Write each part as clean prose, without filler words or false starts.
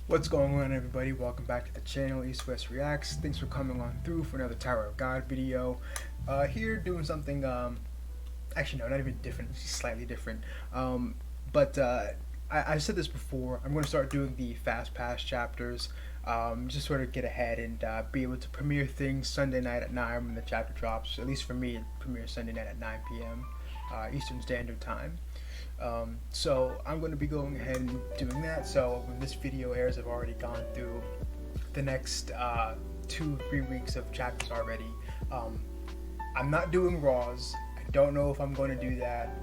What's going on, everybody? Welcome back to the channel, East West Reacts. Thanks for coming on through for another Tower of God video. Here doing something, actually no, not even different, it's just slightly different. But I said this before, I'm going to start doing the Fast Pass chapters, just sort of get ahead and be able to premiere things Sunday night at 9 when the chapter drops. At least for me, it premieres Sunday night at 9 p.m. Eastern Standard Time. So I'm going to be going ahead and doing that. So when this video airs, I've already gone through the next 2-3 weeks of chapters already. I'm not doing Raws. I don't know if I'm going to do that.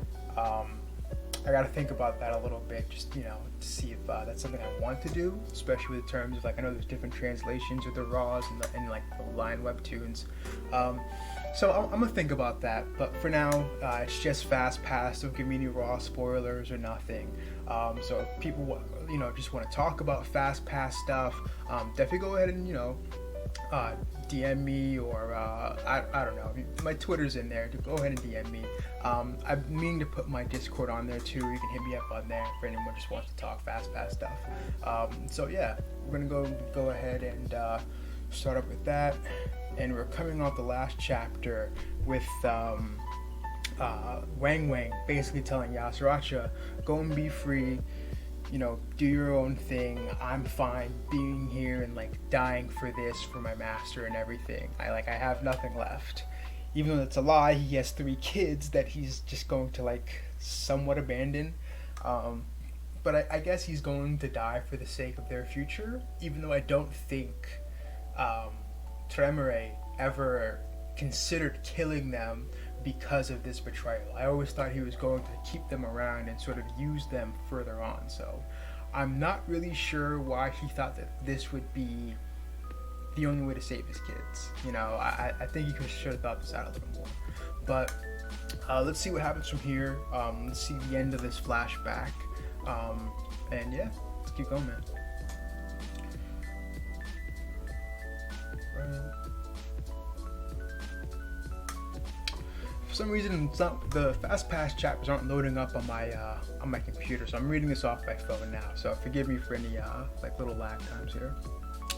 I got to think about that a little bit, just to see if that's something I want to do, especially with terms of, like, I know there's different translations with the Raws and like the line webtoons. So I'm gonna think about that, but for now, it's just Fast Pass. Don't give me any Raw spoilers or nothing. So if people, just want to talk about Fast Pass stuff, definitely go ahead and DM me, or I don't know. My Twitter's in there. Go ahead and DM me. I'm meaning to put my Discord on there too. You can hit me up on there if anyone just wants to talk Fast Pass stuff. So yeah, we're gonna go ahead and start up with that. And we're coming off the last chapter with Wang Wang basically telling Yasaracha, go and be free, do your own thing. I'm fine being here and like dying for this, for my master and everything. I have nothing left. Even though it's a lie, he has 3 kids that he's just going to like somewhat abandon. But I guess he's going to die for the sake of their future, even though I don't think Tremere ever considered killing them because of this betrayal. I always thought he was going to keep them around and sort of use them further on. So I'm not really sure why he thought that this would be the only way to save his kids. I think he should have thought this out a little more. But let's see what happens from here. Let's see the end of this flashback. And yeah, let's keep going, man. For some reason, the Fast Pass chapters aren't loading up on my computer, so I'm reading this off my phone now. So forgive me for any like little lag times here.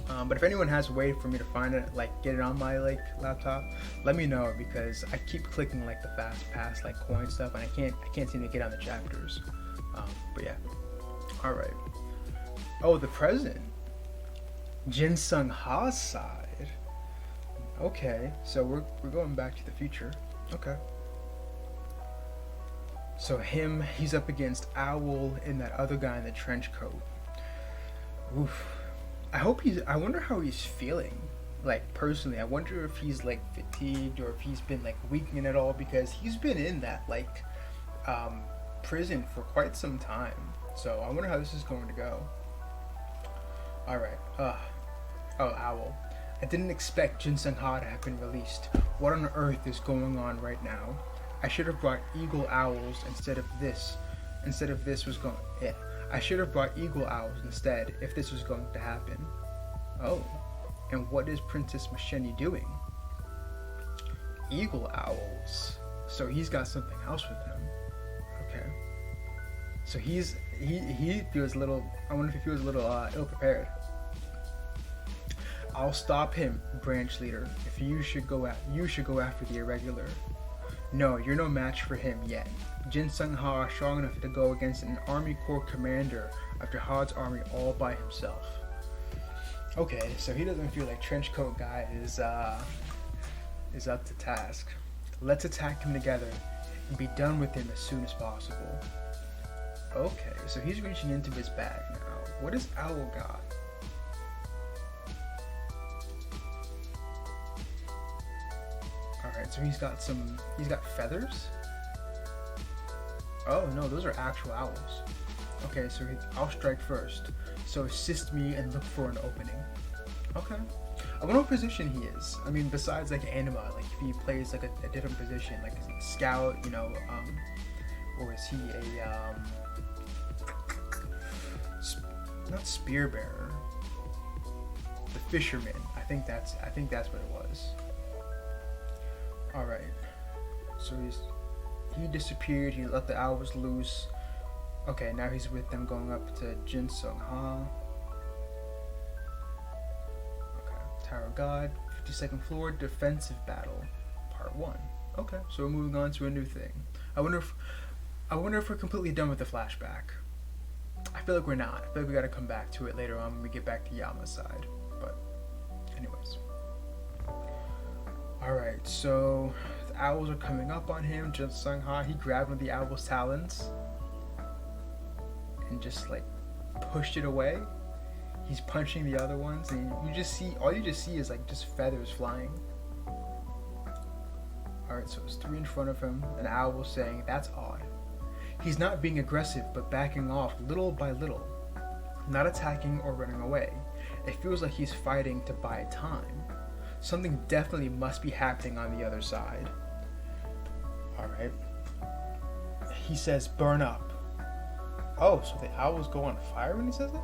But if anyone has a way for me to find it, like get it on my laptop, let me know, because I keep clicking like the Fast Pass coin stuff, and I can't seem to get on the chapters. But yeah, all right. Oh, the present, Jin Sung Ha's side. Okay, so we're going back to the future. Okay. So he's up against Owl and that other guy in the trench coat. Oof. I wonder how he's feeling. Personally, I wonder if he's fatigued, or if he's been weakening at all, because he's been in that prison for quite some time. So I wonder how this is going to go. All right. Oh, Owl. I didn't expect Jin Sung Ha to have been released. What on earth is going on right now? I should have brought eagle owls instead of this. I should have brought eagle owls instead if this was going to happen. Oh, and what is Princess Masheni doing? Eagle owls. So he's got something else with him. Okay. So he feels a little. I wonder if he feels a little ill prepared. I'll stop him, branch leader. If you should go after the irregular. No, you're no match for him yet. Jin Sung Ha is strong enough to go against an army corps commander after Hod's army all by himself. Okay, so he doesn't feel like Trenchcoat Guy is up to task. Let's attack him together and be done with him as soon as possible. Okay, so he's reaching into his bag now. What has Owl got? Alright, so he's got feathers? Oh no, those are actual owls. Okay, so I'll strike first. So assist me and look for an opening. Okay. I wonder what position he is. I mean, besides Anima, if he plays a different position, is he scout, or is he a not spear bearer, the fisherman. I think that's what it was. All right, so he disappeared. He let the owls loose. Okay, now he's with them, going up to Jin Sung Ha. Tower of God, 52nd floor, defensive battle, part 1. Okay, so we're moving on to a new thing. I wonder if we're completely done with the flashback. I feel like we're not. I feel like we gotta come back to it later on when we get back to Yama's side. But, anyways. Alright, so the owls are coming up on him. Jin Sung Ha, he grabbed one of the owl's talons and just like pushed it away. He's punching the other ones, and all you just see is like just feathers flying. Alright, so it's 3 in front of him. An owl saying, "That's odd. He's not being aggressive, but backing off little by little. Not attacking or running away. It feels like he's fighting to buy time. Something definitely must be happening on the other side." Alright. He says, "Burn up." Oh, so the owls go on fire when he says that?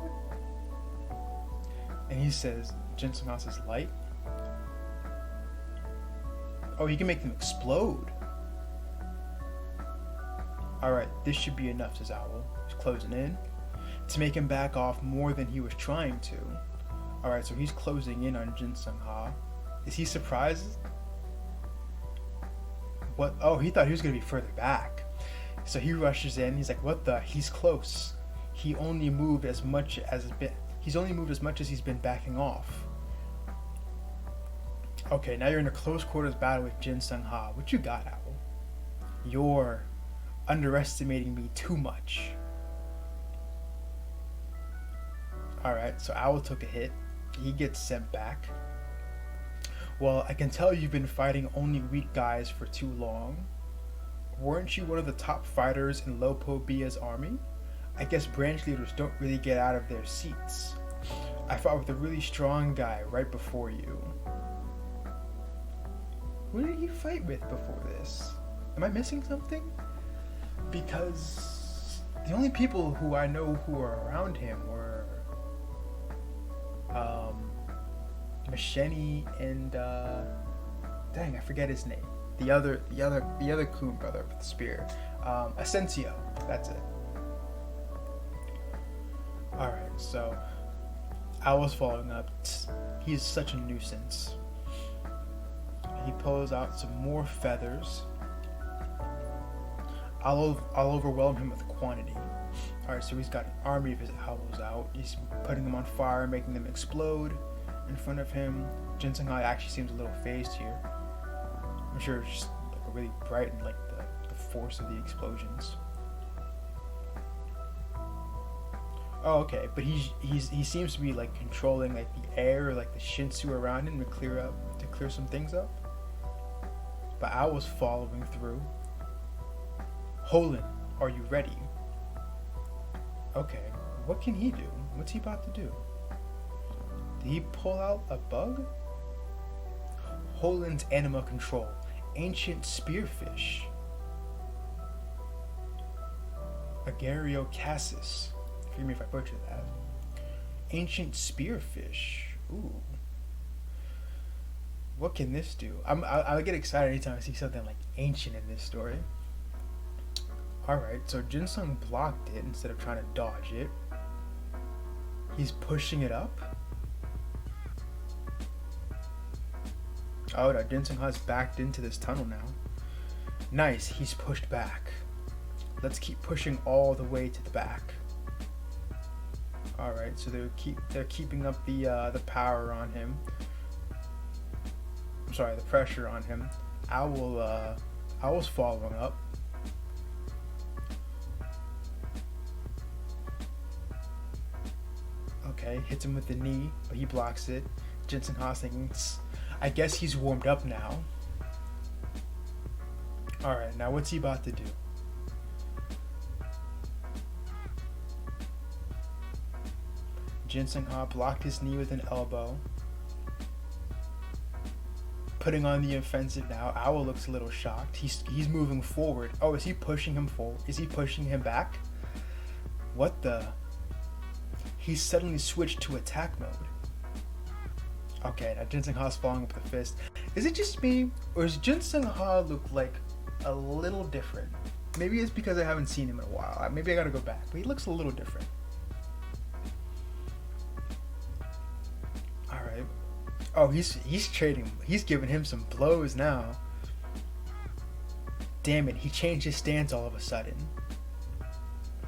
And he says, Jin Sung Ha says, "Light?" Oh, he can make them explode. Alright, this should be enough, says Owl. He's closing in to make him back off more than he was trying to. Alright, so he's closing in on Jin Sung Ha. Is he surprised? What? Oh, he thought he was going to be further back. So he rushes in. He's like, "What the? He's close. He's only moved as much as he's been backing off." Okay, now you're in a close quarters battle with Jin Sung Ha. What you got, Owl? You're underestimating me too much. Alright, so Owl took a hit. He gets sent back. "Well, I can tell you've been fighting only weak guys for too long. Weren't you one of the top fighters in Lopo Bia's army? I guess branch leaders don't really get out of their seats. I fought with a really strong guy right before you." Who did he fight with before this? Am I missing something? Because the only people who I know who are around him were Masheni and dang, I forget his name. The other Kun brother with the spear. Asensio. That's it. Alright, so Owl's following up. He's such a nuisance. He pulls out some more feathers. I'll overwhelm him with quantity. Alright, so he's got an army of his owls out. He's putting them on fire, making them explode in front of him. Jin Sung Ha actually seems a little phased here. I'm sure it's just like really bright and like the force of the explosions. Oh, okay, but he seems to be like controlling like the air or like the Shinsu around him to clear some things up. But Owl's following through. "Holin, are you ready?" Okay, what can he do? What's he about to do? Did he pull out a bug? Holin's anima control. Ancient spearfish. Agariocasis. Forgive me if I butchered that. Ancient spearfish. Ooh. What can this do? I get excited anytime I see something like ancient in this story. Alright, so Jin Sung blocked it instead of trying to dodge it. He's pushing it up. Oh no, Jin Sung Ha's backed into this tunnel now. Nice, he's pushed back. Let's keep pushing all the way to the back. Alright, so they're keeping up the power on him. I'm sorry, the pressure on him. Owl's following up. Okay, hits him with the knee, but he blocks it. Jin Sung Ha thinking, I guess he's warmed up now. Alright, now what's he about to do? Jin Sung Ha blocked his knee with an elbow. Putting on the offensive now. Owl looks a little shocked. He's moving forward. Oh, is he pushing him forward? Is he pushing him back? What the? He's suddenly switched to attack mode. Okay, now Jin Sung Ha's following up with a fist. Is it just me, or does Jin Sung Ha look like a little different? Maybe it's because I haven't seen him in a while. Maybe I gotta go back, but he looks a little different. Alright. Oh, he's trading. He's giving him some blows now. Damn it, he changed his stance all of a sudden.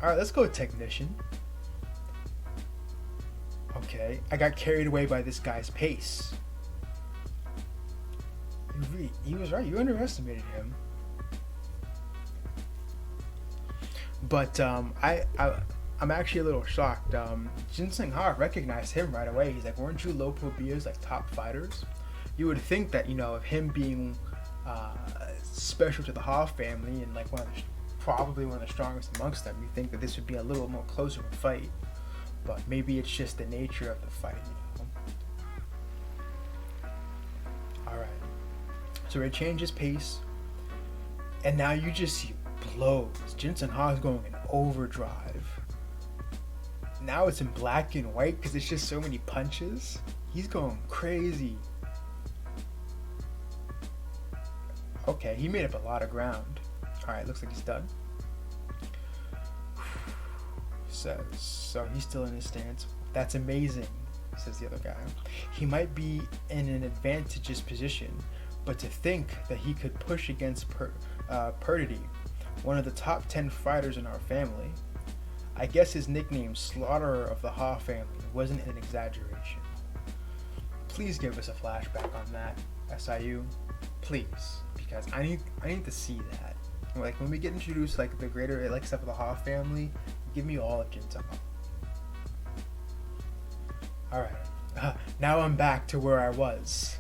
Alright, let's go with Technician. Okay, I got carried away by this guy's pace. He was right, you underestimated him. But I'm actually a little shocked. Ginseng Ha recognized him right away. He's like, weren't you Lo Pobia's like top fighters? You would think that, you know, of him being special to the Ha family and like probably one of the strongest amongst them, you think that this would be a little more closer of a fight. But maybe it's just the nature of the fight, you know. Alright. So it changes pace. And now you just see blows. Ginseng Ha is going in overdrive. Now it's in black and white because it's just so many punches. He's going crazy. Okay, he made up a lot of ground. Alright, looks like he's done. Says, so he's still in his stance. That's amazing, says the other guy. He might be in an advantageous position, but to think that he could push against Perdity, one of the top 10 fighters in our family. I guess his nickname, Slaughterer of the Ha family, wasn't an exaggeration. Please give us a flashback on that, SIU. Please, because I need to see that. Like when we get introduced like the greater like stuff of the Ha family, give me all of Ginseng Ha. Alright. Now I'm back to where I was.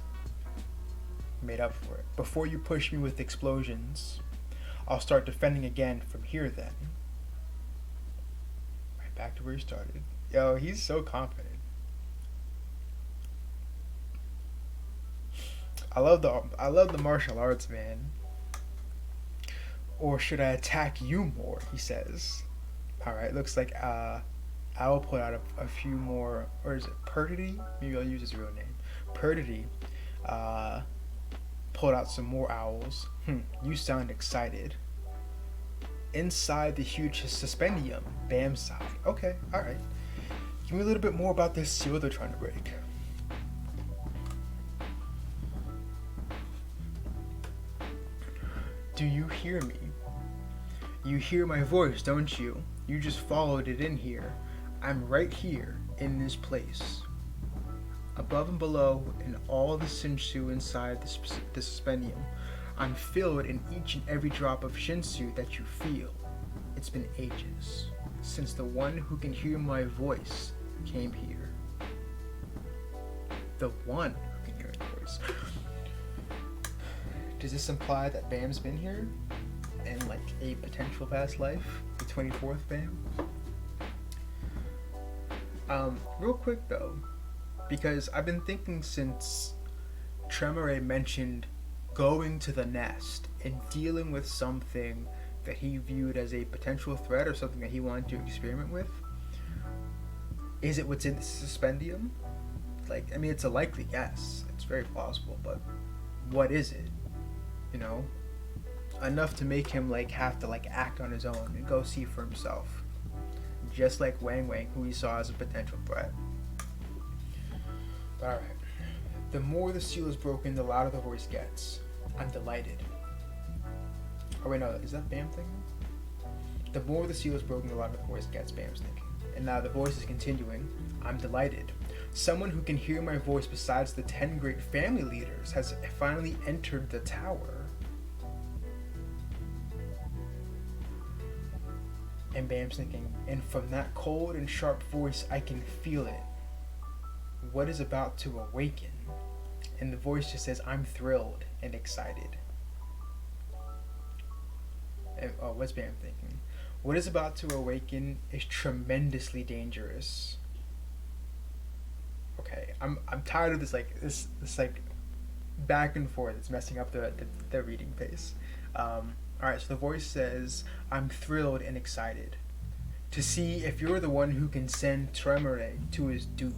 Made up for it. Before you push me with explosions, I'll start defending again from here then. Right back to where he started. Yo, he's so confident. I love the martial arts, man. Or should I attack you more? He says. Alright, looks like I will put out a few more, or is it Perdity? Maybe I'll use his real name. Perdity pulled out some more owls. You sound excited. Inside the huge suspendium, Bam sighed. Okay, alright. Give me a little bit more about this seal they're trying to break. Do you hear me? You hear my voice, don't you? You just followed it in here. I'm right here, in this place. Above and below, in all the Shinshu inside the suspendium, I'm filled in each and every drop of Shinsu that you feel. It's been ages since the one who can hear my voice came here. The one who can hear my voice. Does this imply that Bam's been here? In like a potential past life? The 24th Bam? Real quick though, because I've been thinking since Tremere mentioned going to the nest and dealing with something that he viewed as a potential threat or something that he wanted to experiment with. Is it what's in the suspendium? Like, I mean, it's a likely guess. It's very plausible, but what is it? You know? Enough to make him like have to like act on his own and go see for himself. Just like Wang Wang, who he saw as a potential threat. Alright. The more the seal is broken, the louder the voice gets. I'm delighted. Oh wait, no, is that Bam thinking? The more the seal is broken, the louder the voice gets, Bam's thinking. And now the voice is continuing. I'm delighted. Someone who can hear my voice besides the 10 great family leaders has finally entered the tower. And Bam's thinking, and from that cold and sharp voice, I can feel it. What is about to awaken? And the voice just says, I'm thrilled and excited. And, oh, what's Bam thinking? What is about to awaken is tremendously dangerous. Okay, I'm tired of this this like back and forth. It's messing up the reading pace. Alright, so the voice says, I'm thrilled and excited to see if you're the one who can send Tremere to his doom.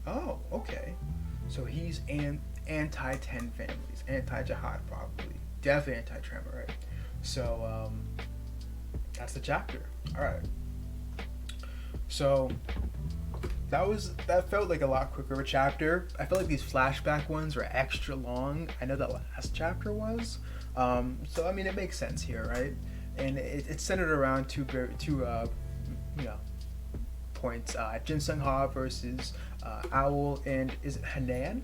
Oh, okay. So he's anti-10 families, anti-Jihad probably. Definitely anti-Tremere. So, that's the chapter. Alright. So, that felt like a lot quicker of a chapter. I felt like these flashback ones were extra long. I know the last chapter was, so I mean it makes sense here, right? And it's centered around you know, points. Jin Sung Ha versus Owl, and is it Hanan?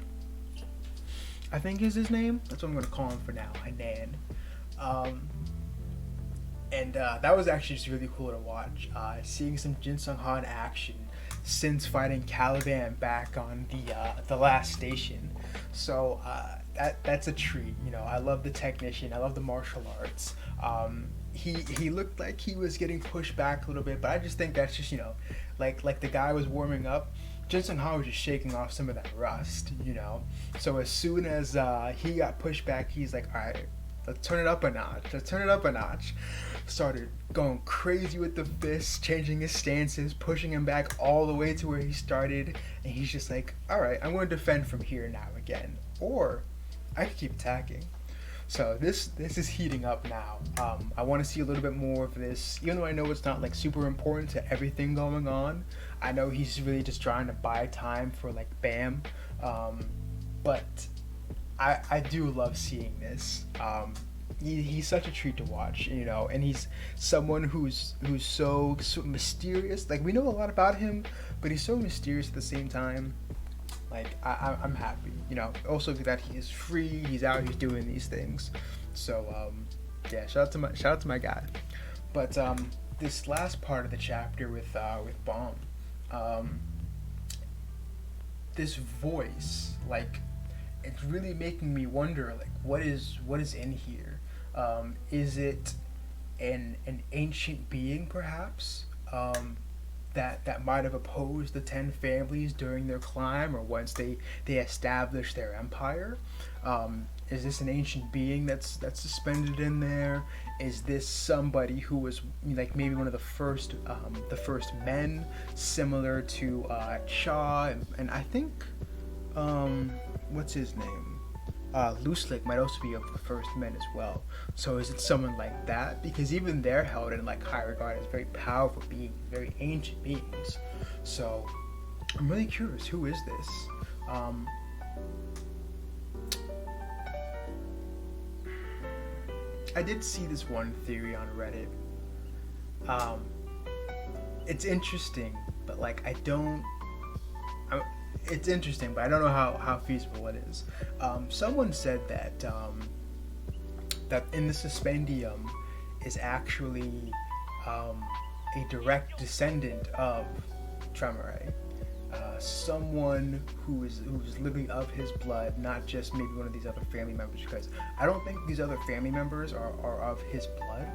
I think is his name. That's what I'm gonna call him for now, Hanan. And that was actually just really cool to watch. Seeing some Jin Sung Ha in action since fighting Caliban back on the last station. So that's a treat. You know, I love the technician. I love the martial arts. He looked like he was getting pushed back a little bit, but I just think that's just, you know, like the guy was warming up. Jin Sung Ha was just shaking off some of that rust, you know. So as soon as he got pushed back, he's like, all right, let's turn it up a notch. Let's turn it up a notch. Started going crazy with the fists, changing his stances, pushing him back all the way to where he started. And he's just like, all right, I'm going to defend from here now again. Or I can keep attacking. So this is heating up now. I want to see a little bit more of this, even though I know it's not like super important to everything going on. I know he's really just trying to buy time for like Bam, but I do love seeing this. He's such a treat to watch, you know, and he's someone who's so mysterious. Like, we know a lot about him, but he's so mysterious at the same time. Like, I'm happy, you know. Also that he is free, he's out, he's doing these things. So yeah, shout out to my guy. But this last part of the chapter with Bomb, this voice, like, it's really making me wonder, like, what is in here? Is it an ancient being, perhaps? That might have opposed the 10 families during their climb, or once they established their empire. Is this an ancient being that's suspended in there? Is this somebody who was like maybe one of the first men, similar to Cha, and I think what's his name? Looselick might also be of the first men as well. So is it someone like that? Because even they're held in like high regard as very powerful beings, very ancient beings. So I'm really curious, who is this? I did see this one theory on Reddit. It's interesting, but like it's interesting, but I don't know how feasible it is. Someone said that that in the Suspendium is actually a direct descendant of Tremere. Someone who's living of his blood, not just maybe one of these other family members, because I don't think these other family members are of his blood.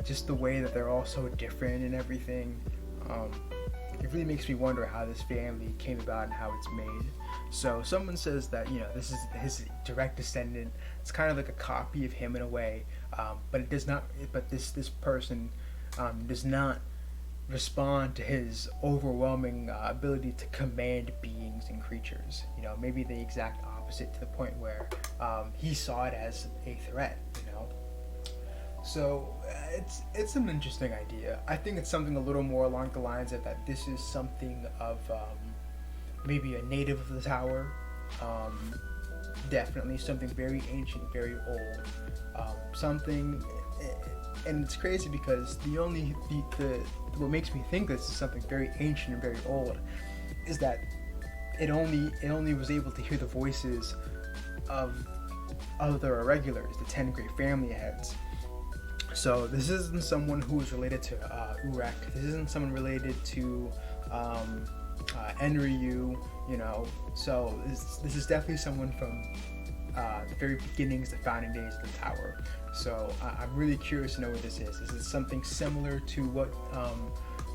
Just the way that they're all so different and everything. It really makes me wonder how this family came about and how it's made. So someone says that, you know, this is his direct descendant. It's kind of like a copy of him in a way, but it does not. But this person does not respond to his overwhelming ability to command beings and creatures. You know, maybe the exact opposite, to the point where he saw it as a threat. You know. So it's an interesting idea. I think it's something a little more along the lines of that this is something of maybe a native of the tower. Definitely something very ancient, very old. Something, and it's crazy because what makes me think this is something very ancient and very old is that it only was able to hear the voices of other irregulars, the 10 great family heads. So this isn't someone who is related to Urek. This isn't someone related to Enryu, you know. So this is definitely someone from the very beginnings, the founding days of the tower. So I'm really curious to know what this is. Is it something similar to what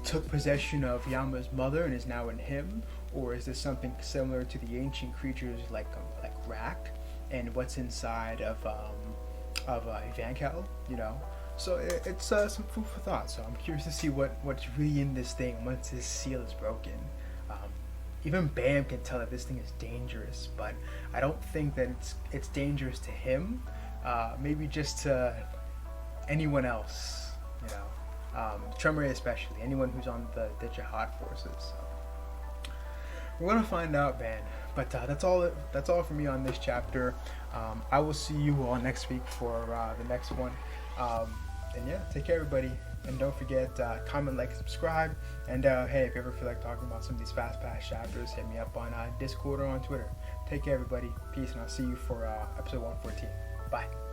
took possession of Yama's mother and is now in him, or is this something similar to the ancient creatures like Rak and what's inside of Evankel, you know? So it's some food for thought. So I'm curious to see what's really in this thing once this seal is broken. Even Bam can tell that this thing is dangerous, but I don't think that it's dangerous to him. Maybe just to anyone else, you know. Tremere especially, anyone who's on the Jihad forces. So. We're gonna find out, man. But that's all. That's all for me on this chapter. I will see you all next week for the next one. And yeah, take care, everybody. And don't forget, comment, like, subscribe. And hey, if you ever feel like talking about some of these fast pass chapters, hit me up on Discord or on Twitter. Take care, everybody. Peace, and I'll see you for episode 114. Bye.